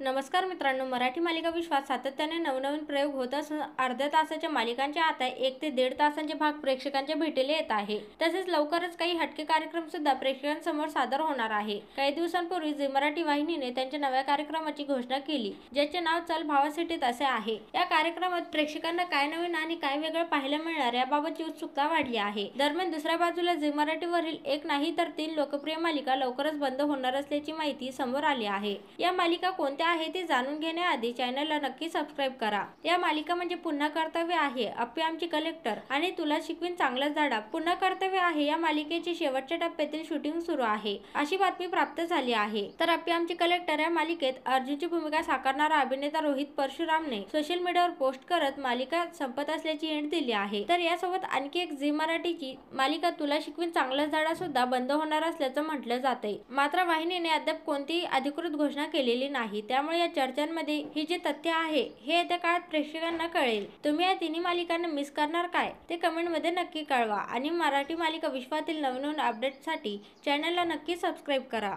नमस्कार मित्रांनो, मराठी मालिका विश्वात सातत्याने नवनवीन प्रयोग होत असून अर्ध्या तासाच्या मालिकांचे आता 1 ते 1.5 तासांचे भाग प्रेक्षकांच्या भेटीला येत आहे. तसेच लवकरच काही हटके कार्यक्रम सुद्धा प्रेक्षकांसमोर सादर होणार आहे. काही दिवसांपूर्वी झी मराठी वाहिनीने त्यांच्या नव्या कार्यक्रमाची घोषणा केली, ज्याचे नाव चल भावा सिटीत असे आहे. या कार्यक्रमात प्रेक्षकांना काय नवीन आणि काय वेगळं पाहायला मिळणार याबाबतची उत्सुकता वाढली आहे. दरम्यान दुसऱ्या बाजूला झी मराठीवरील एक नाही तर 3 लोकप्रिय मालिका लवकरच बंद होणार असल्याची माहिती समोर आली आहे. या मालिका कोणत्या आहे ते जाणून घेण्याआधी चॅनलला नक्की सबस्क्राईब करा. या मालिका म्हणजे पुन्हा कर्तव्य आहे, अप्पी आमची कलेक्टर आणि तुला शिकवीन चांगला झाडा. पुन्हा कर्तव्य आहे या मालिकेची शेवटच्या टप्प्यातील शूटिंग सुरू आहे अशी बातमी प्राप्त झाली आहे. तर अप्पी आमची कलेक्टर या मालिकेत अर्जुनची भूमिका साकारणारा अभिनेता रोहित परशुरामने सोशल मीडियावर पोस्ट करत मालिका संपत असल्याची हिंट दिली आहे. तर यासोबत आणखी एक झी मराठीची मालिका तुला शिकवीन चांगला झाडा सुद्धा बंद होणार असल्याचं म्हटलं जातंय. मात्र वाहिनीने अद्याप कोणतीही अधिकृत घोषणा केलेली नाही. त्यामुळे या चर्चांमध्ये ही जे तथ्य आहे हे येत्या काळात प्रेक्षकांना कळेल. तुम्ही या तिन्ही मालिकांना मिस करणार काय ते कमेंटमध्ये नक्की कळवा आणि मराठी मालिका विश्वातील नवनवीन अपडेट्ससाठी चॅनलला नक्की सबस्क्राईब करा.